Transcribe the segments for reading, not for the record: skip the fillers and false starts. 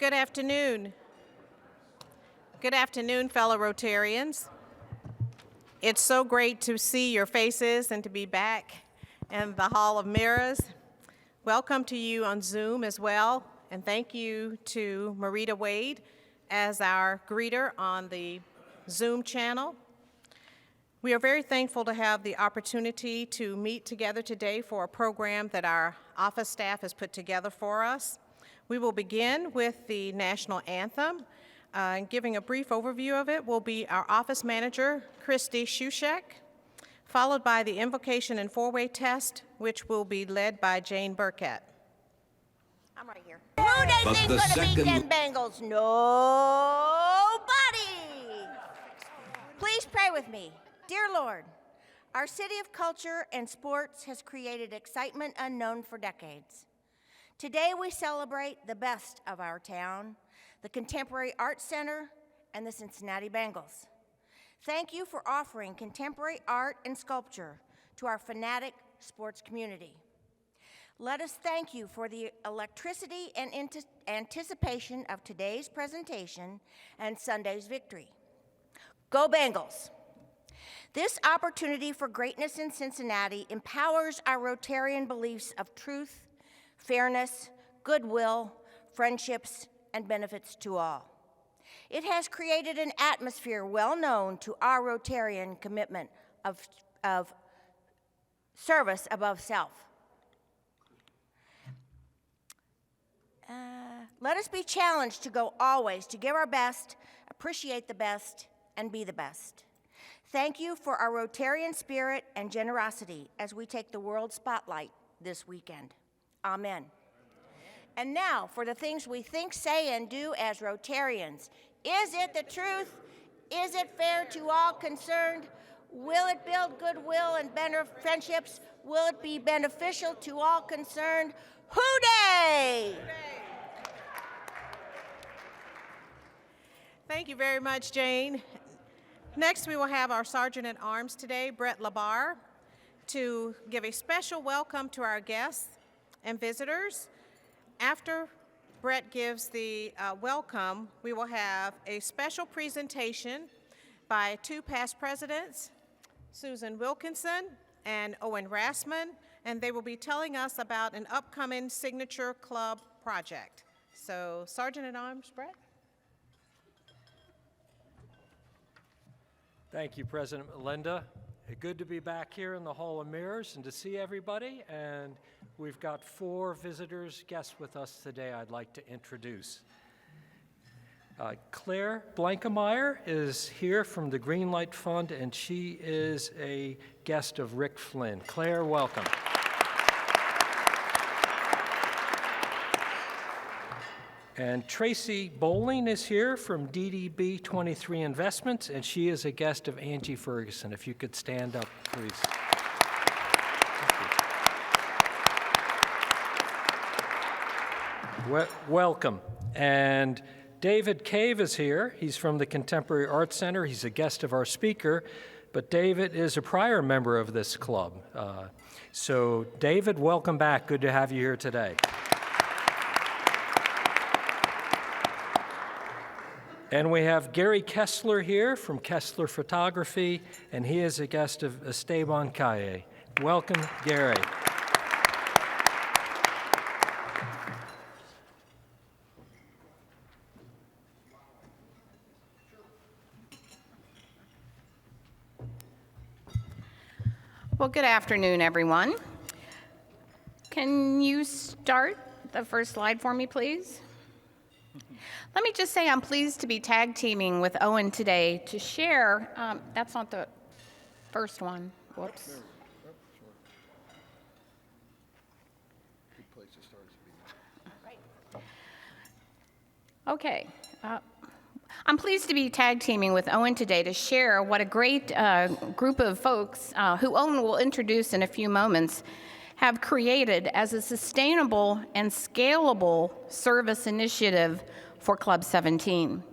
Good afternoon. Good afternoon, fellow Rotarians. It's so great to see your faces and to be back in the Hall of Mirrors. Welcome to you on Zoom as well, and thank you to Marita Wade as our greeter on the Zoom channel. We are very thankful to have the opportunity to meet together today for a program that our office staff has put together for us. We will begin with the national anthem. And giving a brief overview of it will be our office manager, Christy Shushek, followed by the invocation and four-way test, which will be led by Jane Burkett. I'm right here. Who they think gonna beat them Bengals? Nobody! Please pray with me. Dear Lord, our city of culture and sports has created excitement unknown for decades. Today we celebrate the best of our town, the Contemporary Arts Center, and the Cincinnati Bengals. Thank you for offering contemporary art and sculpture to our fanatic sports community. Let us thank you for the electricity and anticipation of today's presentation and Sunday's victory. Go Bengals! This opportunity for greatness in Cincinnati empowers our Rotarian beliefs of truth, fairness, goodwill, friendships, and benefits to all. It has created an atmosphere well known to our Rotarian commitment of service above self. Let us be challenged to go always, to give our best, appreciate the best, and be the best. Thank you for our Rotarian spirit and generosity as we take the world spotlight this weekend. Amen. And now, for the things we think, say, and do as Rotarians. Is it the truth? Is it fair to all concerned? Will it build goodwill and better friendships? Will it be beneficial to all concerned? Hooday! Thank you very much, Jane. Next, we will have our Sergeant at Arms today, Brett Labar, to give a special welcome to our guests and visitors. After Brett gives the welcome, we will have a special presentation by two past presidents, Susan Wilkinson and Owen Rassman, and they will be telling us about an upcoming Signature Club project. So, Sergeant at Arms, Brett. Thank you, President Melinda. Good to be back here in the Hall of Mirrors and to see everybody. And we've got 4 visitors, guests with us today I'd like to introduce. Claire Blankemeyer is here from the Greenlight Fund, and she is a guest of Rick Flynn. Claire, welcome. And Tracy Bowling is here from DDB 23 Investments, and she is a guest of Angie Ferguson. If you could stand up, please. Welcome. And David Cave is here. He's from the Contemporary Arts Center. He's a guest of our speaker, but David is a prior member of this club. So David, welcome back. Good to have you here today. And we have Gary Kessler here from Kessler Photography, and he is a guest of Esteban Calle. Welcome, Gary. Well, good afternoon, everyone. Can you start the first slide for me, please? Let me just say I'm pleased to be tag teaming with Owen today to share, that's not the first one, whoops. Okay, I'm pleased to be tag teaming with Owen today to share what a great group of folks, who Owen will introduce in a few moments, have created as a sustainable and scalable service initiative for Club 17.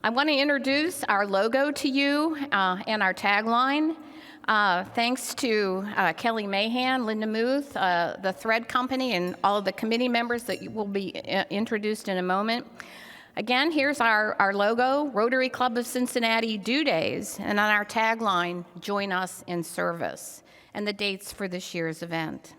I want to introduce our logo to you and our tagline. Thanks to Kelly Mahan, Linda Muth, the Thread Company, and all of the committee members that will be introduced in a moment. Again, here's our logo, Rotary Club of Cincinnati Due Days, and on our tagline, Join Us in Service, and the dates for this year's event.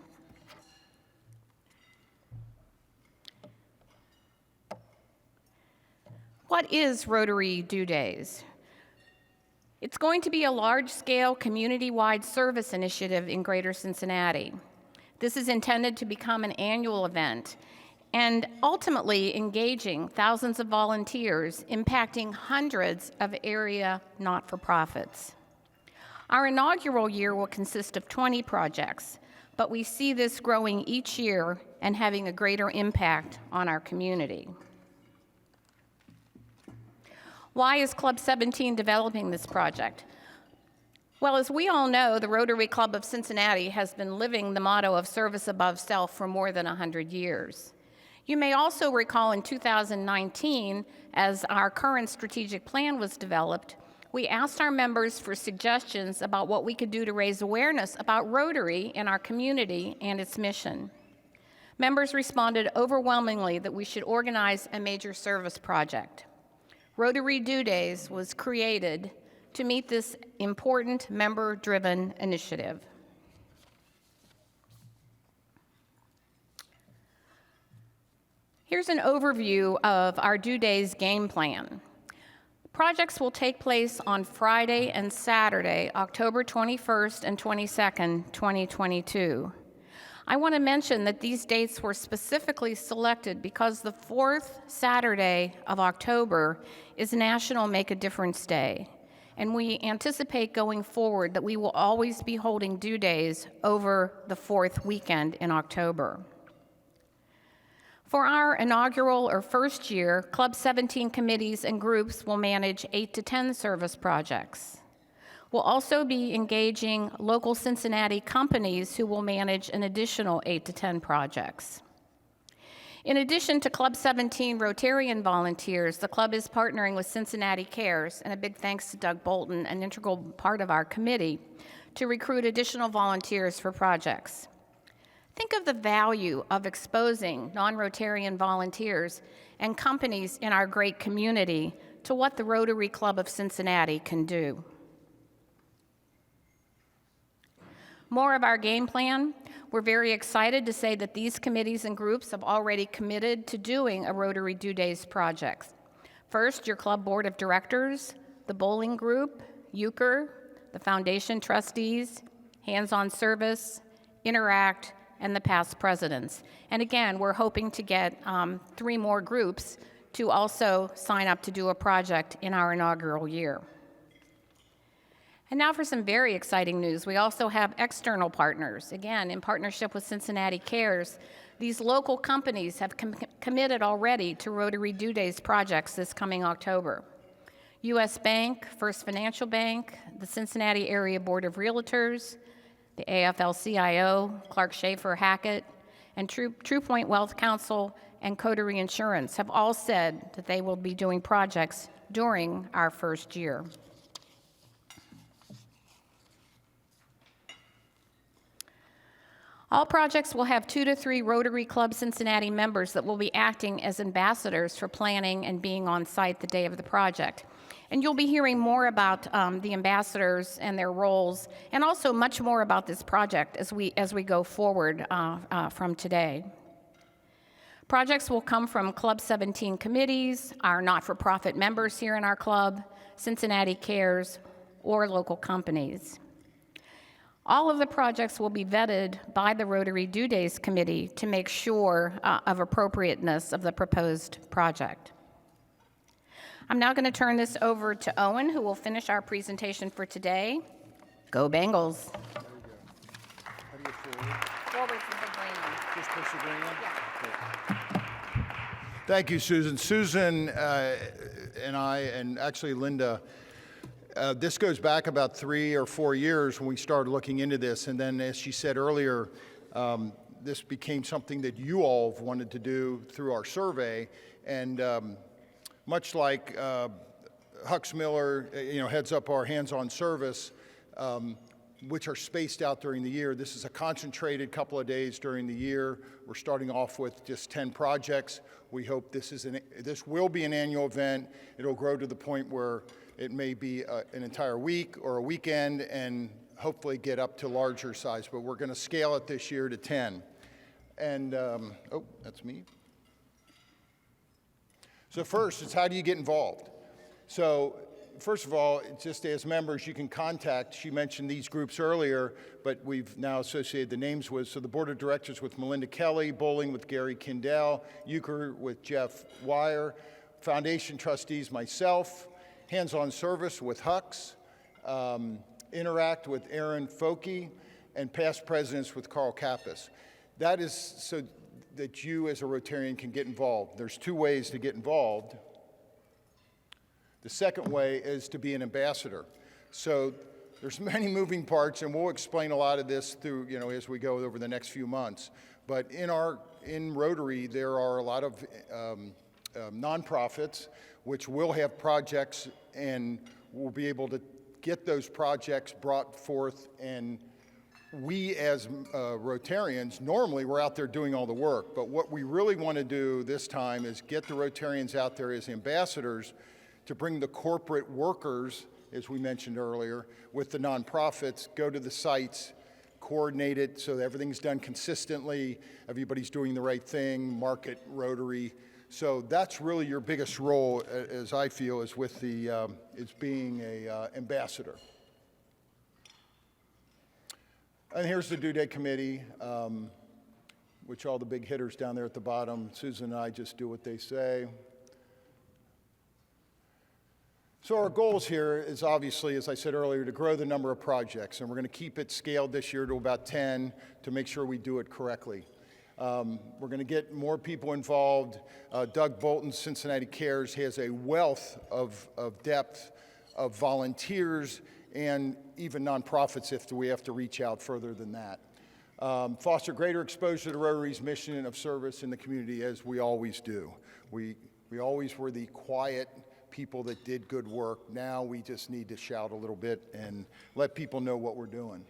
What is Rotary Due Days? It's going to be a large-scale, community-wide service initiative in Greater Cincinnati. This is intended to become an annual event and ultimately engaging thousands of volunteers, impacting hundreds of area not-for-profits. Our inaugural year will consist of 20 projects, but we see this growing each year and having a greater impact on our community. Why is Club 17 developing this project? Well, as we all know, the Rotary Club of Cincinnati has been living the motto of service above self for more than 100 years. You may also recall in 2019, as our current strategic plan was developed, we asked our members for suggestions about what we could do to raise awareness about Rotary in our community and its mission. Members responded overwhelmingly that we should organize a major service project. Rotary Due Days was created to meet this important member-driven initiative. Here's an overview of our Due Days game plan. Projects will take place on Friday and Saturday, October 21st and 22nd, 2022. I want to mention that these dates were specifically selected because the fourth Saturday of October is National Make a Difference Day, and we anticipate going forward that we will always be holding Due Days over the fourth weekend in October. For our inaugural or first year, Club 17 committees and groups will manage 8 to 10 service projects. We'll also be engaging local Cincinnati companies who will manage an additional 8 to 10 projects. In addition to Club 17 Rotarian volunteers, the club is partnering with Cincinnati Cares, and a big thanks to Doug Bolton, an integral part of our committee, to recruit additional volunteers for projects. Think of the value of exposing non-Rotarian volunteers and companies in our great community to what the Rotary Club of Cincinnati can do. More of our game plan. We're very excited to say that these committees and groups have already committed to doing a Rotary Due Days project. First, your club board of directors, the bowling group, euchre, the foundation trustees, hands-on service, interact, and the past presidents. And again, we're hoping to get 3 more groups to also sign up to do a project in our inaugural year. And now for some very exciting news. We also have external partners. Again, in partnership with Cincinnati Cares, these local companies have committed already to Rotary Due Days projects this coming October. U.S. Bank, First Financial Bank, the Cincinnati Area Board of Realtors, the AFL-CIO, Clark Schaefer Hackett, and True Point Wealth Counsel and Coterie Insurance have all said that they will be doing projects during our first year. All projects will have 2 to 3 Rotary Club Cincinnati members that will be acting as ambassadors for planning and being on site the day of the project. And you'll be hearing more about the ambassadors and their roles, and also much more about this project as we go forward from today. Projects will come from Club 17 committees, our not-for-profit members here in our club, Cincinnati Cares, or local companies. All of the projects will be vetted by the Rotary Due Days Committee to make sure of appropriateness of the proposed project. I'm now going to turn this over to Owen, who will finish our presentation for today. Go Bengals. How do you forward? Forward to the green one. Just push the green one? Yeah. Thank you, Susan. Susan and I, and actually Linda, this goes back about 3 or 4 years when we started looking into this. And then, as she said earlier, this became something that you all have wanted to do through our survey. And much like Hux Miller, heads up our hands-on service, which are spaced out during the year. This is a concentrated couple of days during the year. We're starting off with just 10 projects. We hope this will be an annual event. It'll grow to the point where it may be an entire week or a weekend, and hopefully get up to larger size. But we're going to scale it this year to 10. And, oh, that's me. So first, it's how do you get involved? So first of all, just as members, you can contact, she mentioned these groups earlier, but we've now associated the names with, so the Board of Directors with Melinda Kelly, Bowling with Gary Kindell, Euchre with Jeff Wire, Foundation Trustees myself, Hands-On Service with Hux, Interact with Aaron Foki, and Past Presidents with Carl Kappas. That is so that you as a Rotarian can get involved. There's two ways to get involved. The second way is to be an ambassador. So there's many moving parts, and we'll explain a lot of this through, as we go over the next few months. But in Rotary, there are a lot of nonprofits which will have projects, and we'll be able to get those projects brought forth. And we as Rotarians, normally we're out there doing all the work, but what we really want to do this time is get the Rotarians out there as ambassadors to bring the corporate workers, as we mentioned earlier, with the nonprofits, go to the sites, coordinate it so that everything's done consistently, everybody's doing the right thing, market Rotary. So that's really your biggest role, as I feel, is with is being a ambassador. And here's the due date committee, which all the big hitters down there at the bottom. Susan and I just do what they say. So our goals here is obviously, as I said earlier, to grow the number of projects, and we're going to keep it scaled this year to about 10 to make sure we do it correctly. We're going to get more people involved. Doug Bolton, Cincinnati Cares, has a wealth of depth of volunteers and even nonprofits if we have to reach out further than that. Foster greater exposure to Rotary's mission of service in the community, as we always do. We always were the quiet people that did good work. Now we just need to shout a little bit and let people know what we're doing.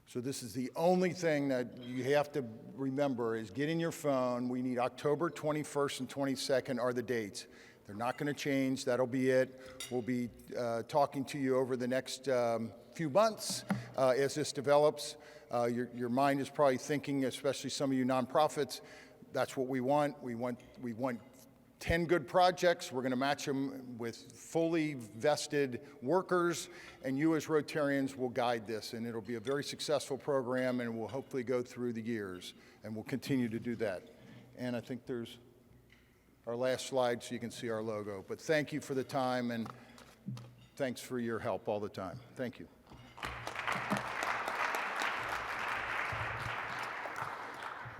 So this is the only thing that you have to remember is get in your phone. We need October 21st and 22nd are the dates. They're not going to change. That'll be it. We'll be talking to you over the next few months as this develops. Your mind is probably thinking, especially some of you nonprofits, that's what we want. We want 10 good projects. We're going to match them with fully vested workers, and you as Rotarians will guide this, and it'll be a very successful program, and we'll hopefully go through the years, and we'll continue to do that. And I think there's our last slide so you can see our logo. But thank you for the time, and thanks for your help all the time. Thank you.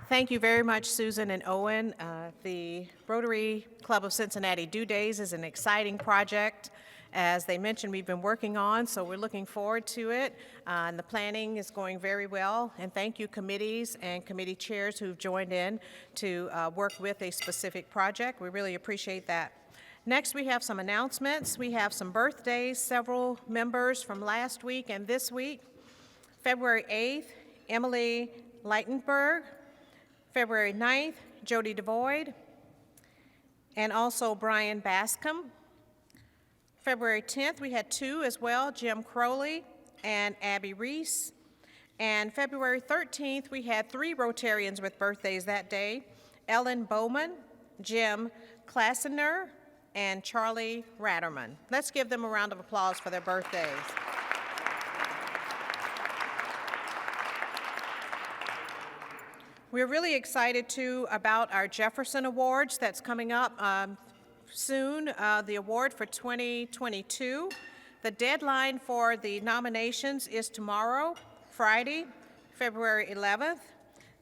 Thank you very much, Susan and Owen. The Rotary Club of Cincinnati Due Days is an exciting project. As they mentioned, we've been working on, so we're looking forward to it. And the planning is going very well. And thank you, committees and committee chairs who've joined in to work with a specific project. We really appreciate that. Next, we have some announcements. We have some birthdays, several members from last week and this week. February 8th, Emily Leitenberg. February 9th, Jody DeVoyd, and also Brian Bascom. February 10th, we had two as well, Jim Crowley and Abby Reese. And February 13th, we had three Rotarians with birthdays that day, Ellen Bowman, Jim Klassener, and Charlie Ratterman. Let's give them a round of applause for their birthdays. We're really excited, too, about our Jefferson Awards that's coming up soon, the award for 2022. The deadline for the nominations is tomorrow, Friday, February 11th.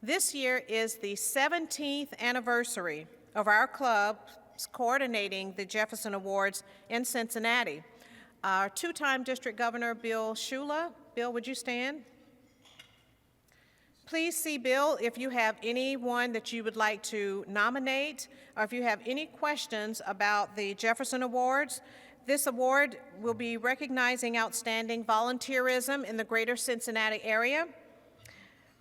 This year is the 17th anniversary of our club coordinating the Jefferson Awards in Cincinnati. Our two-time District Governor, Bill Shula. Bill, would you stand? Please see Bill if you have anyone that you would like to nominate, or if you have any questions about the Jefferson Awards. This award will be recognizing outstanding volunteerism in the greater Cincinnati area.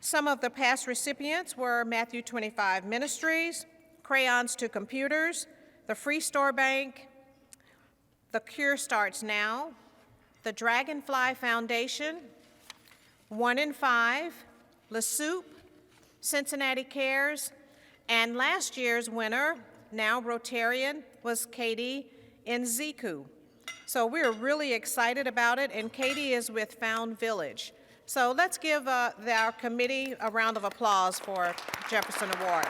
Some of the past recipients were Matthew 25 Ministries, Crayons to Computers, the Free Store Bank, The Cure Starts Now, the Dragonfly Foundation, 1 in 5, La Soup, Cincinnati Cares, and last year's winner, now Rotarian, was Katie Nziku. So we're really excited about it, and Katie is with Found Village. So let's give our committee a round of applause for Jefferson Awards.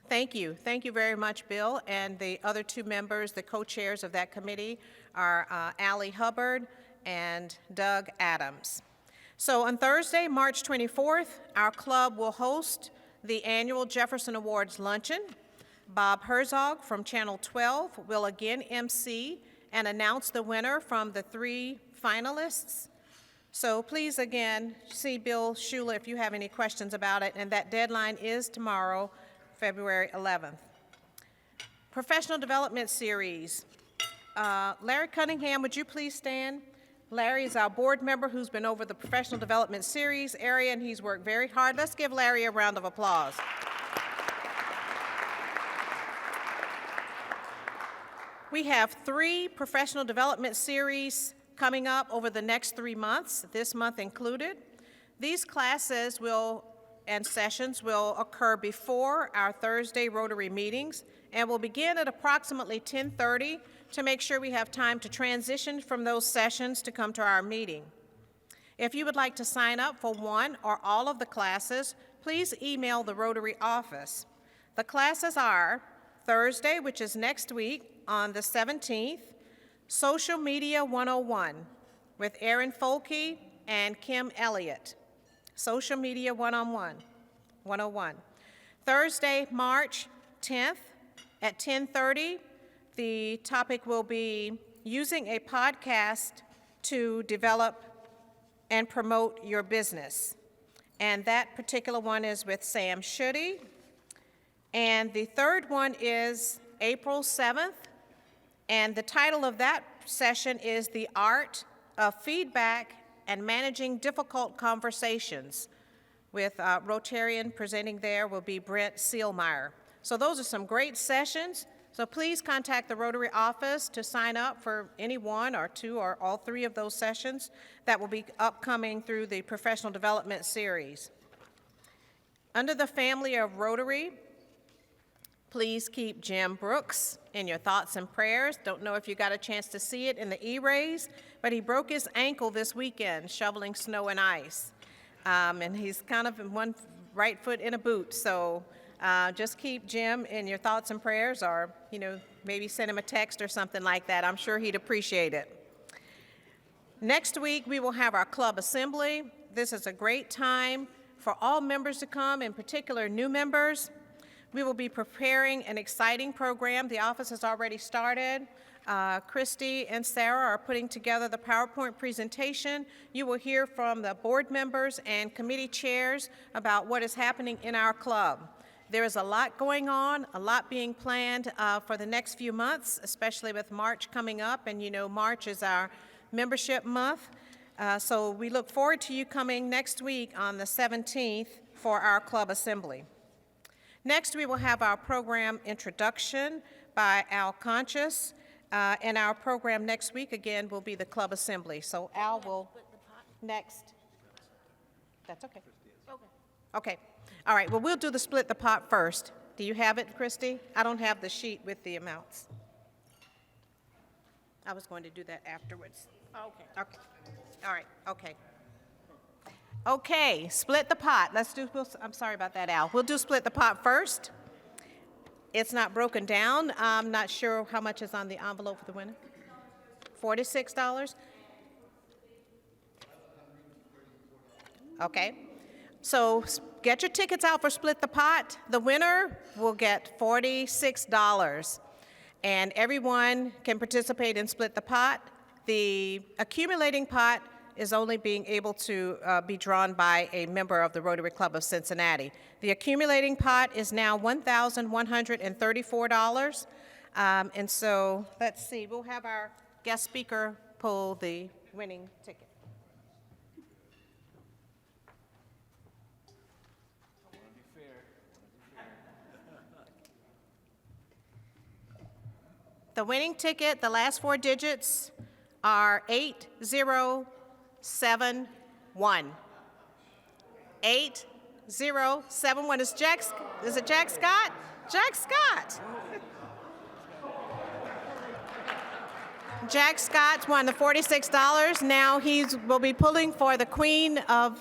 Thank you. Thank you very much, Bill. And the other two members, the co-chairs of that committee, are Allie Hubbard and Doug Adams. So on Thursday, March 24th, our club will host the annual Jefferson Awards luncheon. Bob Herzog from Channel 12 will again MC and announce the winner from the 3 finalists. So please, again, see Bill Shula if you have any questions about it, and that deadline is tomorrow, February 11th. Professional Development Series. Larry Cunningham, would you please stand? Larry is our board member who's been over the Professional Development Series area, and he's worked very hard. Let's give Larry a round of applause. We have 3 Professional Development Series coming up over the next 3 months, this month included. These classes and sessions will occur before our Thursday Rotary meetings and will begin at approximately 10:30 to make sure we have time to transition from those sessions to come to our meeting. If you would like to sign up for one or all of the classes, please email the Rotary office. The classes are Thursday, which is next week on the 17th, Social Media 101 with Erin Folke and Kim Elliott. Social Media 101. Thursday, March 10th at 10:30, the topic will be using a podcast to develop and promote your business. And that particular one is with Sam Schutte. And the third one is April 7th, and the title of that session is The Art of Feedback and Managing Difficult Conversations. With Rotarian presenting there will be Brent Seelmeyer. So those are some great sessions. So please contact the Rotary office to sign up for any one or 2 or all 3 of those sessions that will be upcoming through the Professional Development Series. Under the family of Rotary, please keep Jim Brooks in your thoughts and prayers. Don't know if you got a chance to see it in the E-rays, but he broke his ankle this weekend shoveling snow and ice. And he's kind of in one right foot in a boot. So just keep Jim in your thoughts and prayers, or, maybe send him a text or something like that. I'm sure he'd appreciate it. Next week, we will have our club assembly. This is a great time for all members to come, in particular new members. We will be preparing an exciting program. The office has already started. Christy and Sarah are putting together the PowerPoint presentation. You will hear from the board members and committee chairs about what is happening in our club. There is a lot going on, a lot being planned for the next few months, especially with March coming up, and March is our membership month. So we look forward to you coming next week on the 17th for our club assembly. Next, we will have our program introduction by Al Conscious, and our program next week, again, will be the club assembly. So Al will next. That's okay. Okay. All right, well, we'll do the split the pot first. Do you have it, Christy? I don't have the sheet with the amounts. I was going to do that afterwards. Okay. All right, okay. Okay, split the pot. I'm sorry about that, Al. We'll do split the pot first. It's not broken down. I'm not sure how much is on the envelope for the winner. $46? Okay. So get your tickets out for Split the Pot. The winner will get $46. And everyone can participate in Split the Pot. The accumulating pot is only being able to be drawn by a member of the Rotary Club of Cincinnati. The accumulating pot is now $1,134. And so, let's see, we'll have our guest speaker pull the winning ticket. The winning ticket, the last four digits are 8071. 8071. Is it Jack Scott? Jack Scott. Jack Scott won the $46. Now he will be pulling for the Queen of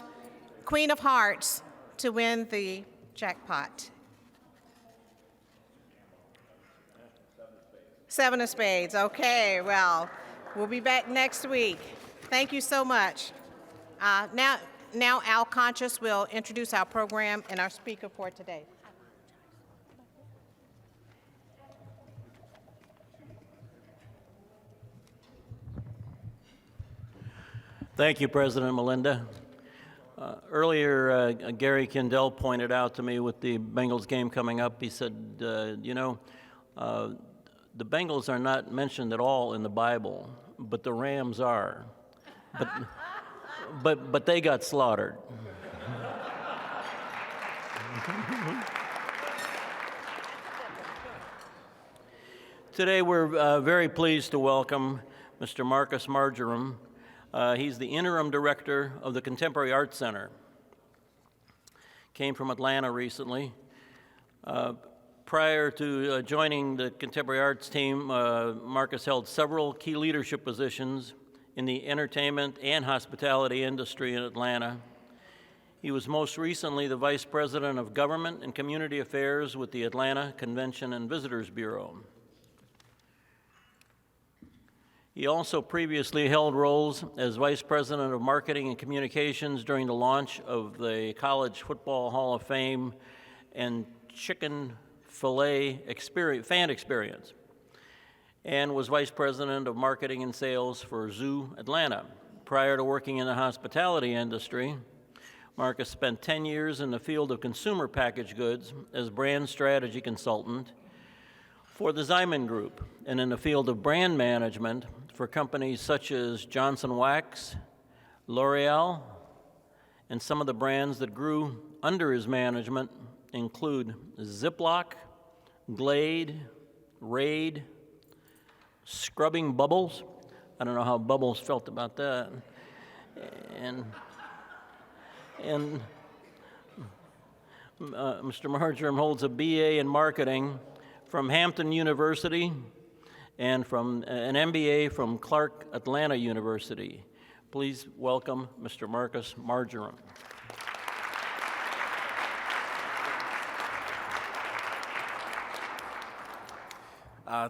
Hearts to win the jackpot. Seven of spades. Okay, well, we'll be back next week. Thank you so much. Now Al Conscious will introduce our program and our speaker for today. Thank you, President Melinda. Earlier, Gary Kindell pointed out to me with the Bengals game coming up, he said, the Bengals are not mentioned at all in the Bible, but the Rams are. But they got slaughtered. Today we're very pleased to welcome Mr. Marcus Margerum. He's the interim director of the Contemporary Arts Center. Came from Atlanta recently. Prior to joining the Contemporary Arts team, Marcus held several key leadership positions in the entertainment and hospitality industry in Atlanta. He was most recently the Vice President of Government and Community Affairs with the Atlanta Convention and Visitors Bureau. He also previously held roles as Vice President of Marketing and Communications during the launch of the College Football Hall of Fame and Chicken Filet fan experience, and was Vice President of Marketing and Sales for Zoo Atlanta. Prior to working in the hospitality industry, Marcus spent 10 years in the field of consumer packaged goods as brand strategy consultant for the Zyman Group, and in the field of brand management for companies such as Johnson Wax, L'Oreal, and some of the brands that grew under his management include Ziploc, Glade, Raid, Scrubbing Bubbles. I don't know how Bubbles felt about that. And Mr. Margerum holds a BA in marketing from Hampton University and from an MBA from Clark Atlanta University. Please welcome Mr. Marcus Margerum.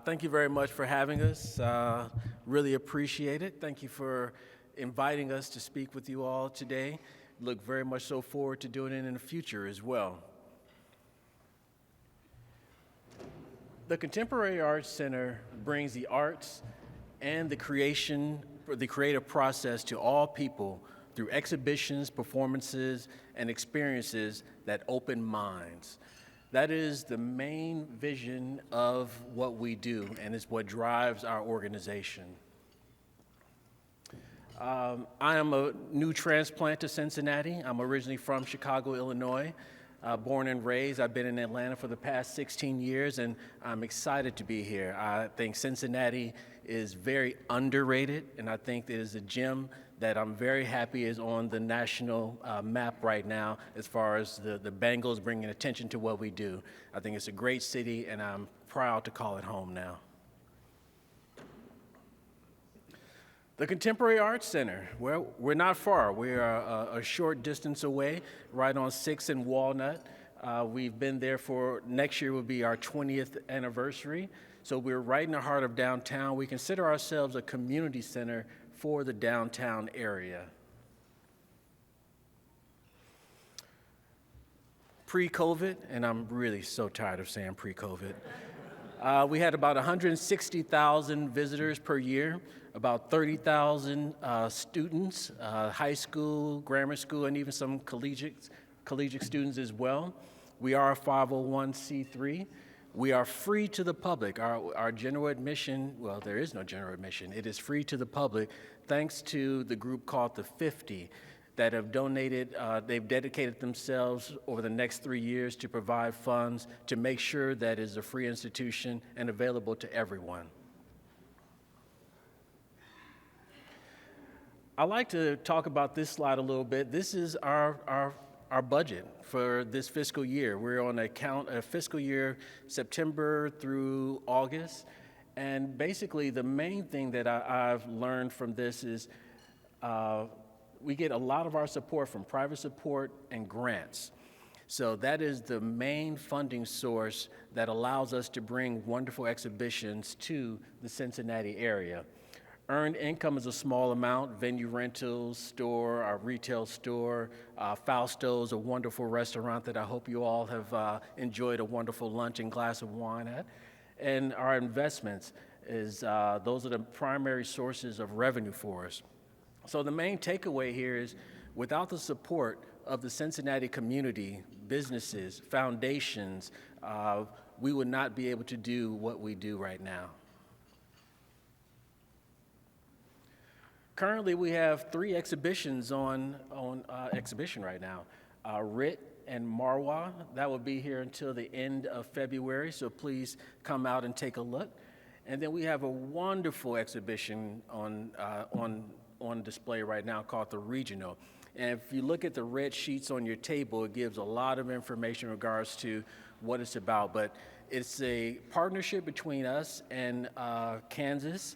Thank you very much for having us. Really appreciate it. Thank you for inviting us to speak with you all today. Look very much so forward to doing it in the future as well. The Contemporary Arts Center brings the arts and the creative process to all people through exhibitions, performances, and experiences that open minds. That is the main vision of what we do, and it's what drives our organization. I am a new transplant to Cincinnati. I'm originally from Chicago, Illinois, born and raised. I've been in Atlanta for the past 16 years, and I'm excited to be here. I think Cincinnati is very underrated, and I think it is a gem that I'm very happy is on the national map right now as far as the Bengals bringing attention to what we do. I think it's a great city, and I'm proud to call it home now. The Contemporary Arts Center, well, we're not far. We are a short distance away, right on 6th and Walnut. We've been there for, next year will be our 20th anniversary. So we're right in the heart of downtown. We consider ourselves a community center for the downtown area. Pre-COVID, and I'm really so tired of saying pre-COVID, we had about 160,000 visitors per year, about 30,000 students, high school, grammar school, and even some collegiate students as well. We are a 501c3. We are free to the public. Our general admission, well, there is no general admission. It is free to the public thanks to the group called the 50 that have donated, they've dedicated themselves over the next 3 years to provide funds to make sure that it's a free institution and available to everyone. I'd like to talk about this slide a little bit. This is our budget for this fiscal year. We're on a fiscal year September through August. And basically the main thing that I've learned from this is we get a lot of our support from private support and grants. So that is the main funding source that allows us to bring wonderful exhibitions to the Cincinnati area. Earned income is a small amount: venue rentals, store, our retail store, Fausto's, a wonderful restaurant that I hope you all have enjoyed a wonderful lunch and glass of wine at. And our investments is, those are the primary sources of revenue for us. So the main takeaway here is, without the support of the Cincinnati community, businesses, foundations, we would not be able to do what we do right now. Currently, we have 3 exhibitions on exhibition right now. RIT and Marwa, that will be here until the end of February, so please come out and take a look. And then we have a wonderful exhibition on display right now called the Regional. And if you look at the red sheets on your table, it gives a lot of information in regards to what it's about. But it's a partnership between us and Kansas,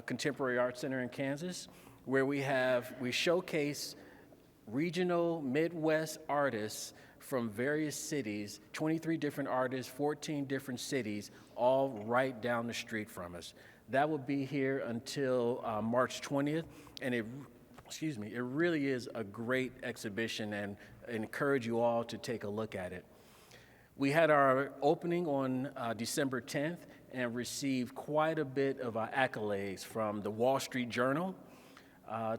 Contemporary Art Center in Kansas, where we showcase regional Midwest artists from various cities, 23 different artists, 14 different cities, all right down the street from us. That will be here until March 20th, and it really is a great exhibition, and I encourage you all to take a look at it. We had our opening on December 10th and received quite a bit of accolades from the Wall Street Journal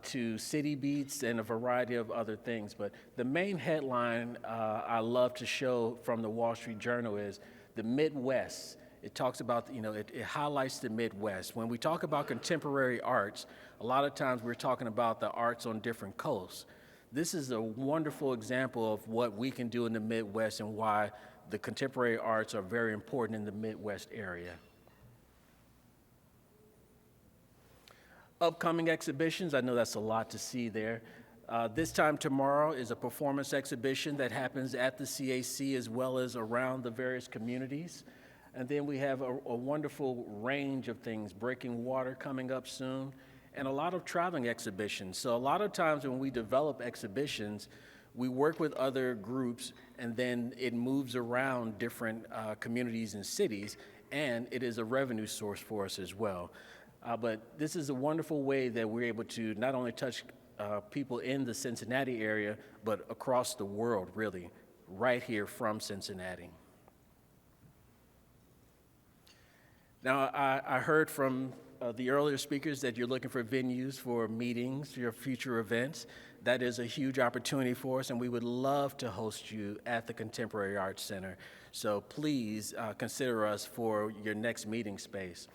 to City Beats and a variety of other things. But the main headline I love to show from the Wall Street Journal is the Midwest. It talks about, it highlights the Midwest. When we talk about contemporary arts, a lot of times we're talking about the arts on different coasts. This is a wonderful example of what we can do in the Midwest and why the contemporary arts are very important in the Midwest area. Upcoming exhibitions, I know that's a lot to see there. This time tomorrow is a performance exhibition that happens at the CAC as well as around the various communities. And then we have a wonderful range of things, Breaking Water coming up soon, and a lot of traveling exhibitions. So a lot of times when we develop exhibitions, we work with other groups, and then it moves around different communities and cities, and it is a revenue source for us as well. But this is a wonderful way that we're able to not only touch people in the Cincinnati area, but across the world, really, right here from Cincinnati. Now, I heard from the earlier speakers that you're looking for venues for meetings, your future events. That is a huge opportunity for us, and we would love to host you at the Contemporary Arts Center. So please consider us for your next meeting space.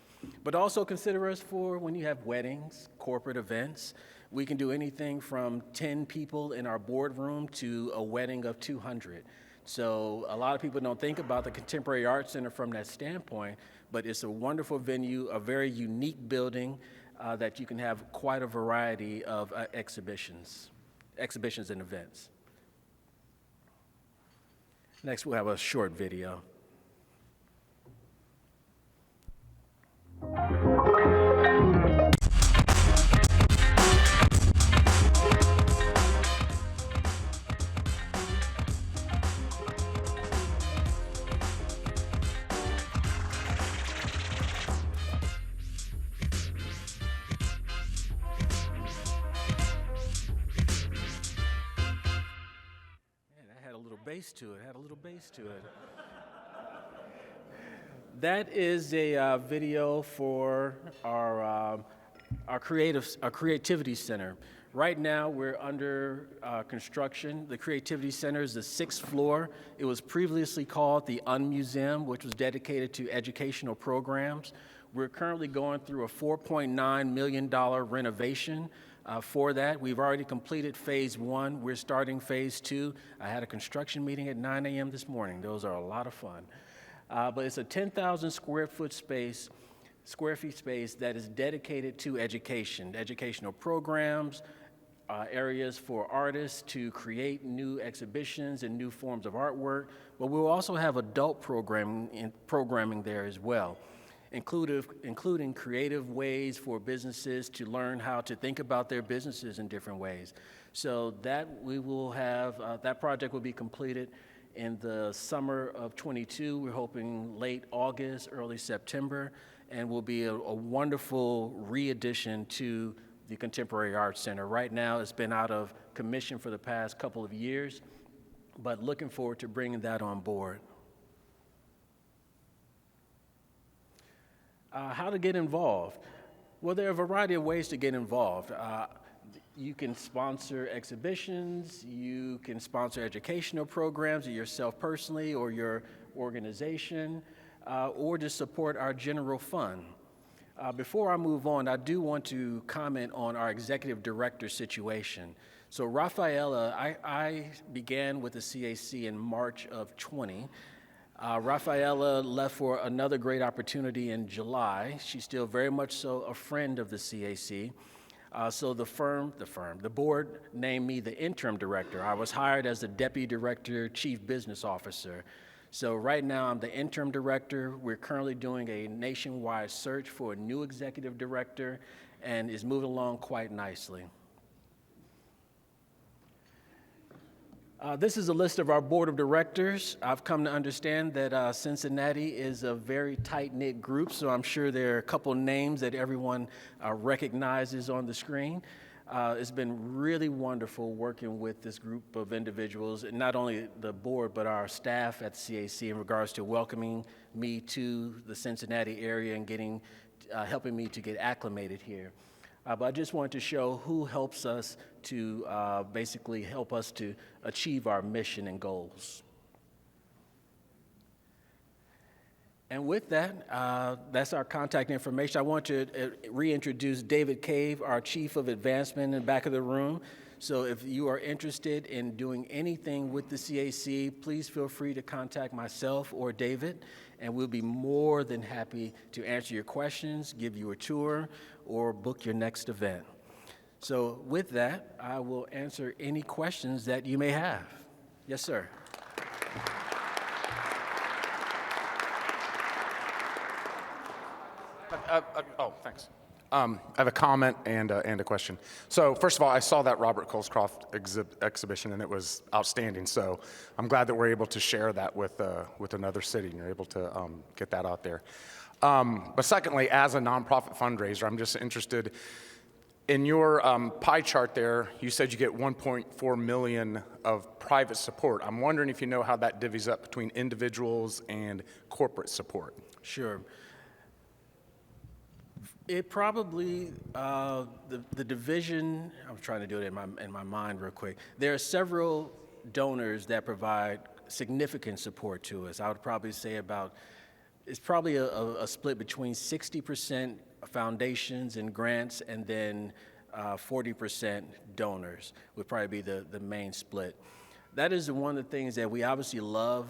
But also consider us for when you have weddings, corporate events. We can do anything from 10 people in our boardroom to a wedding of 200. So a lot of people don't think about the Contemporary Arts Center from that standpoint, but it's a wonderful venue, a very unique building that you can have quite a variety of exhibitions and events. Next, we'll have a short video. bass to it. Had a little bass to it. That is a video for our creativity center. Right now, we're under construction. The Creativity Center is the 6th floor. It was previously called the Museum, which was dedicated to educational programs. We're currently going through a $4.9 million renovation for that. We've already completed phase 1. We're starting phase 2. I had a construction meeting at 9 a.m. this morning. Those are a lot of fun. But it's a 10,000 square feet space that is dedicated to education, educational programs, areas for artists to create new exhibitions and new forms of artwork. But we'll also have adult programming there as well, including creative ways for businesses to learn how to think about their businesses in different ways. So that we will have, that project will be completed in the summer of '22. We're hoping late August, early September, and will be a wonderful re-addition to the Contemporary Arts Center. Right now, it's been out of commission for the past couple of years, but looking forward to bringing that on board. How to get involved? Well, there are a variety of ways to get involved. You can sponsor exhibitions, you can sponsor educational programs yourself personally or your organization, or to support our general fund. Before I move on, I do want to comment on our executive director situation. So Rafaela, I began with the CAC in March of '20. Rafaela left for another great opportunity in July. She's still very much so a friend of the CAC. So the board named me the interim director. I was hired as the deputy director, chief business officer. So right now I'm the interim director. We're currently doing a nationwide search for a new executive director and is moving along quite nicely. This is a list of our board of directors. I've come to understand that Cincinnati is a very tight-knit group, so I'm sure there are a couple names that everyone recognizes on the screen. It's been really wonderful working with this group of individuals, and not only the board, but our staff at CAC in regards to welcoming me to the Cincinnati area and helping me to get acclimated here. But I just wanted to show who helps us to basically help us to achieve our mission and goals. And with that, that's our contact information. I want to reintroduce David Cave, our Chief of Advancement in the back of the room. So if you are interested in doing anything with the CAC, please feel free to contact myself or David, and we'll be more than happy to answer your questions, give you a tour, or book your next event. So with that, I will answer any questions that you may have. Yes, sir. Thanks. I have a comment and a question. So first of all, I saw that Robert Colescroft exhibition, and it was outstanding. So I'm glad that we're able to share that with another city, and you're able to get that out there. But secondly, as a nonprofit fundraiser, I'm just interested in your pie chart there. You said you get 1.4 million of private support. I'm wondering if you know how that divvies up between individuals and corporate support. Sure. It probably, the division, I'm trying to do it in my mind real quick. There are several donors that provide significant support to us. I would probably say it's probably a split between 60% foundations and grants, and then 40% donors would probably be the main split. That is one of the things that we obviously love,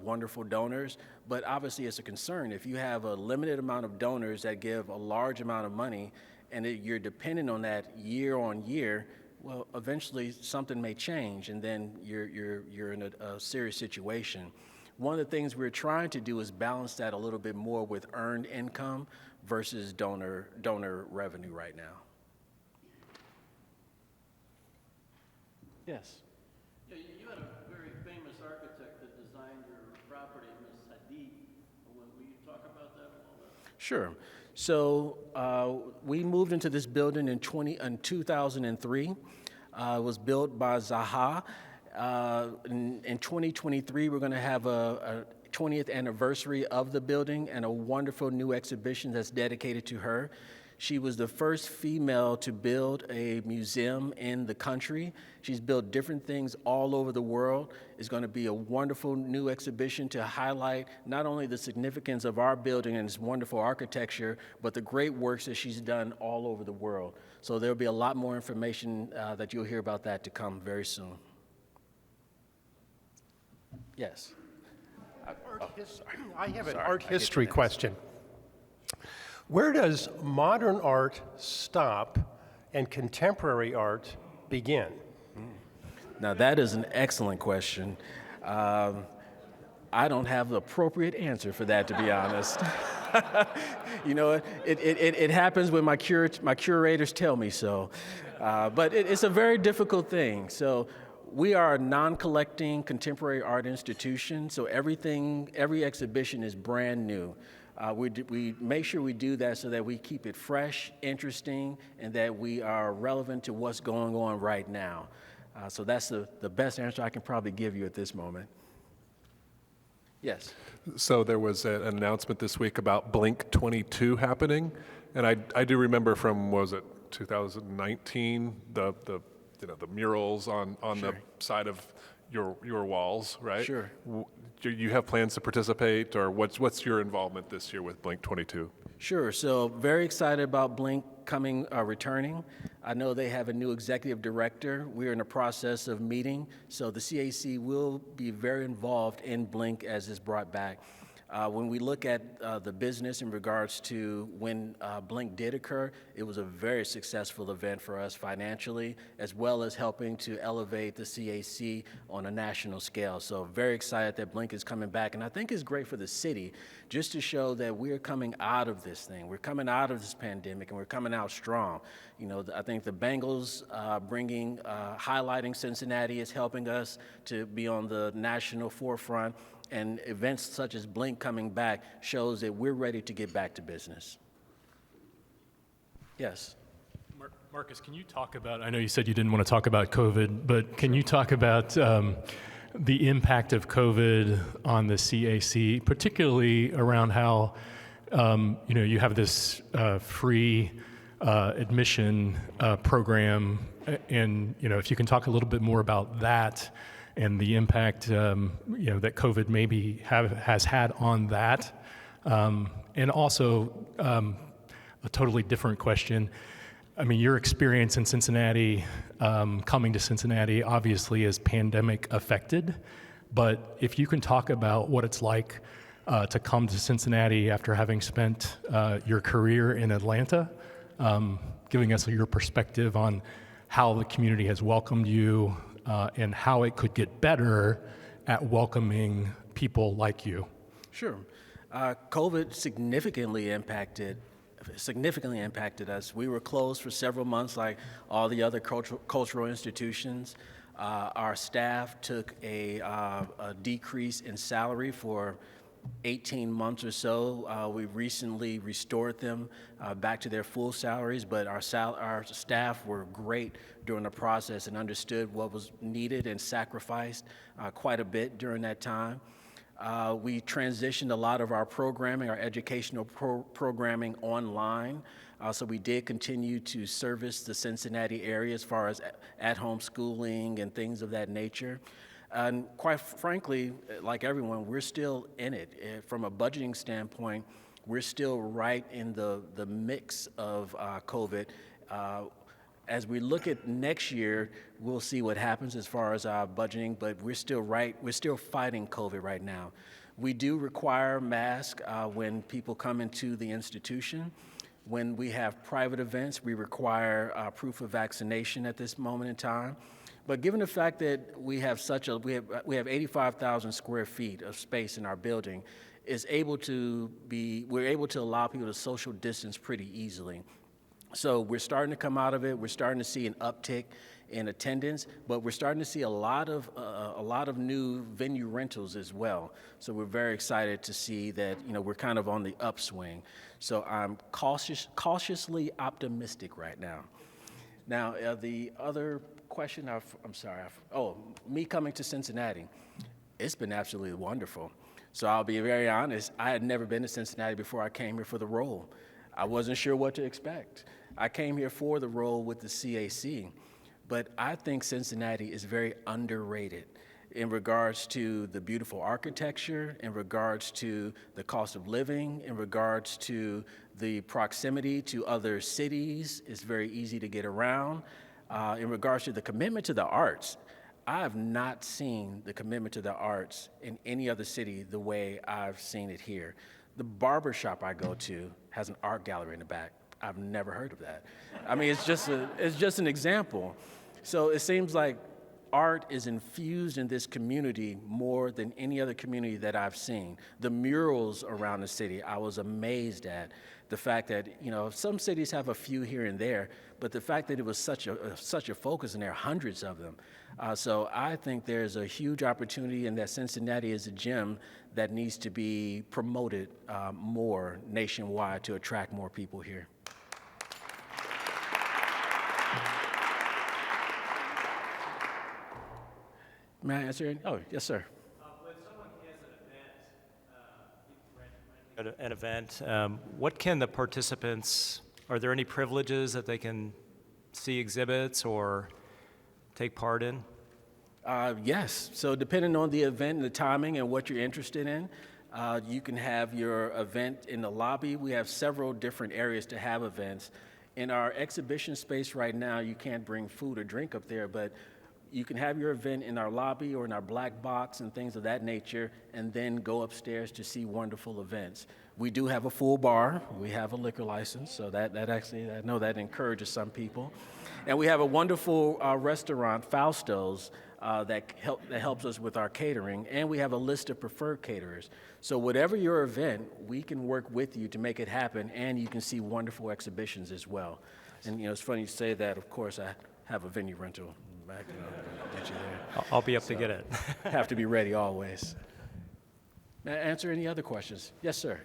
wonderful donors, but obviously it's a concern. If you have a limited amount of donors that give a large amount of money and you're dependent on that year on year, well, eventually something may change, and then you're in a serious situation. One of the things we're trying to do is balance that a little bit more with earned income versus donor revenue right now. Yes. Yeah, you had a very famous architect that designed your property, Ms. Hadid. Will you talk about that a little bit? Sure. So we moved into this building in 2003. It was built by Zaha, In 2023, we're going to have a 20th anniversary of the building and a wonderful new exhibition that's dedicated to her. She was the first female to build a museum in the country. She's built different things all over the world. It's going to be a wonderful new exhibition to highlight not only the significance of our building and its wonderful architecture, but the great works that she's done all over the world. So there'll be a lot more information that you'll hear about that to come very soon. Yes. I have an art history question. Where does modern art stop and contemporary art begin? Now, that is an excellent question. I don't have the appropriate answer for that, to be honest. You know, it happens when my curators tell me so. But it's a very difficult thing. So we are a non-collecting contemporary art institution, so every exhibition is brand new. We make sure we do that so that we keep it fresh, interesting, and that we are relevant to what's going on right now. So that's the best answer I can probably give you at this moment. Yes. So there was an announcement this week about Blink 22 happening, and I do remember from, what was it, 2019, the murals on Sure. the side of your walls, right? Sure. Do you have plans to participate, or what's your involvement this year with Blink 22? Sure. So very excited about Blink returning. I know they have a new executive director. We're in the process of meeting, so the CAC will be very involved in Blink as it's brought back. When we look at the business in regards to when Blink did occur, it was a very successful event for us financially, as well as helping to elevate the CAC on a national scale. So very excited that Blink is coming back, and I think it's great for the city just to show that we're coming out of this thing. We're coming out of this pandemic, and we're coming out strong. You know, I think the Bengals highlighting Cincinnati is helping us to be on the national forefront. And events such as Blink coming back shows that we're ready to get back to business. Yes. Marcus, can you talk about, I know you said you didn't want to talk about COVID, but can you talk about the impact of COVID on the CAC, particularly around how, you have this free admission program, and, if you can talk a little bit more about that, and the impact that COVID maybe has had on that. And also, a totally different question. I mean, your experience in Cincinnati, coming to Cincinnati, obviously is pandemic affected, but if you can talk about what it's like to come to Cincinnati after having spent your career in Atlanta, giving us your perspective on how the community has welcomed you, and how it could get better at welcoming people like you. Sure. COVID significantly impacted us. We were closed for several months like all the other cultural institutions. Our staff took a decrease in salary for 18 months or so. We recently restored them back to their full salaries, but our staff were great during the process and understood what was needed and sacrificed quite a bit during that time. We transitioned a lot of our programming, our educational programming online. So we did continue to service the Cincinnati area as far as at-home schooling and things of that nature. And quite frankly, like everyone, we're still in it. From a budgeting standpoint, we're still right in the mix of COVID. As we look at next year, we'll see what happens as far as our budgeting, but we're still fighting COVID right now. We do require masks when people come into the institution. When we have private events, we require proof of vaccination at this moment in time. But given the fact that we have 85,000 square feet of space in our building, we're able to allow people to social distance pretty easily. So we're starting to come out of it. We're starting to see an uptick in attendance, but we're starting to see a lot of new venue rentals as well. So we're very excited to see that we're kind of on the upswing. So I'm cautiously optimistic right now. Now the other question, I'm sorry. Me coming to Cincinnati. It's been absolutely wonderful. So I'll be very honest, I had never been to Cincinnati before I came here for the role. I wasn't sure what to expect. I came here for the role with the CAC, but I think Cincinnati is very underrated in regards to the beautiful architecture, in regards to the cost of living, in regards to the proximity to other cities. It's very easy to get around. In regards to the commitment to the arts, I have not seen the commitment to the arts in any other city the way I've seen it here. The barber shop I go to has an art gallery in the back. I've never heard of that. I mean, it's just an example. So it seems like art is infused in this community more than any other community that I've seen. The murals around the city, I was amazed at the fact that, some cities have a few here and there, but the fact that it was such a focus, and there are hundreds of them. So I think there's a huge opportunity, and that Cincinnati is a gem that needs to be promoted more nationwide to attract more people here. May I answer? Oh, yes, sir. When someone has an event, what can the participants, are there any privileges that they can see exhibits or take part in? Yes. So depending on the event and the timing and what you're interested in, you can have your event in the lobby. We have several different areas to have events. In our exhibition space right now, you can't bring food or drink up there, but you can have your event in our lobby or in our black box and things of that nature, and then go upstairs to see wonderful events. We do have a full bar. We have a liquor license, so that actually, I know that encourages some people. And we have a wonderful restaurant, Fausto's, that helps us with our catering, and we have a list of preferred caterers. So whatever your event, we can work with you to make it happen, and you can see wonderful exhibitions as well. And it's funny you say that. Of course, I have a venue rental back, get you there. I'll be up to get it. Have to be ready always. May I answer any other questions? Yes, sir.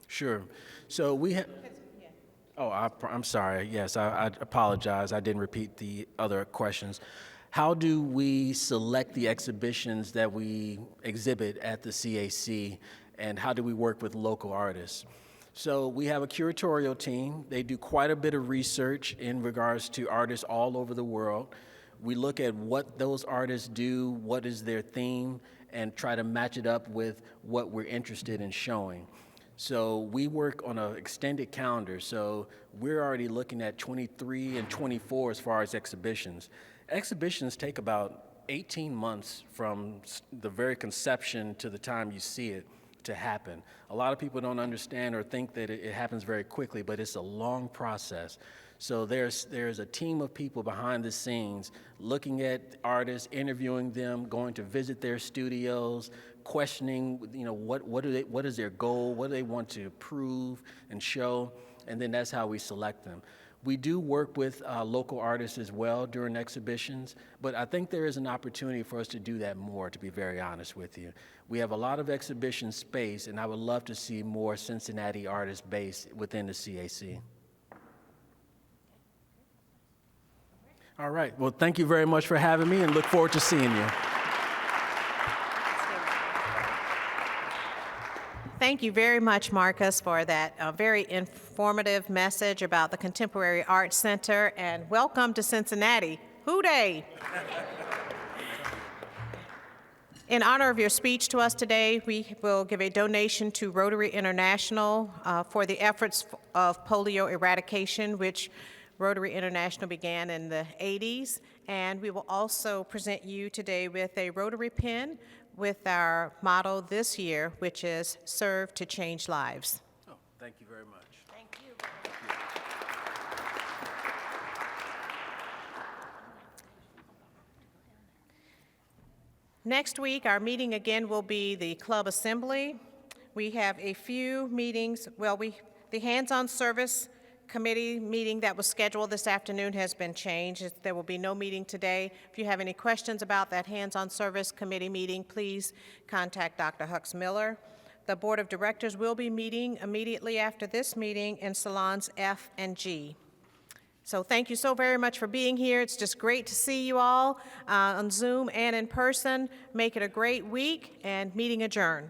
Sure. So we have. Oh, I'm sorry. Yes, I apologize. I didn't repeat the other questions. How do we select the exhibitions that we exhibit at the CAC, and how do we work with local artists? So we have a curatorial team. They do quite a bit of research in regards to artists all over the world. We look at what those artists do, what is their theme, and try to match it up with what we're interested in showing. So we work on an extended calendar, so we're already looking at 23 and 24 as far as exhibitions. Exhibitions take about 18 months from the very conception to the time you see it to happen. A lot of people don't understand or think that it happens very quickly, but it's a long process. So there's a team of people behind the scenes looking at artists, interviewing them, going to visit their studios, questioning, what is their goal, what do they want to prove and show, and then that's how we select them. We do work with local artists as well during exhibitions, but I think there is an opportunity for us to do that more, to be very honest with you. We have a lot of exhibition space, and I would love to see more Cincinnati artists based within the CAC. All right, well, thank you very much for having me, and look forward to seeing you. Thank you very much, Marcus, for that very informative message about the Contemporary Arts Center, and welcome to Cincinnati. Hooday! In honor of your speech to us today, we will give a donation to Rotary International for the efforts of polio eradication, which Rotary International began in the 80s, and we will also present you today with a Rotary pin with our motto this year, which is Serve to Change Lives. Oh, thank you very much. Thank you. Next week, our meeting again will be the Club Assembly. We have a few meetings. Well, the Hands-on Service Committee meeting that was scheduled this afternoon has been changed. There will be no meeting today. If you have any questions about that Hands-on Service Committee meeting, please contact Dr. Hux Miller. The Board of Directors will be meeting immediately after this meeting in salons F and G. So thank you so very much for being here. It's just great to see you all on Zoom and in person. Make it a great week, and meeting adjourned.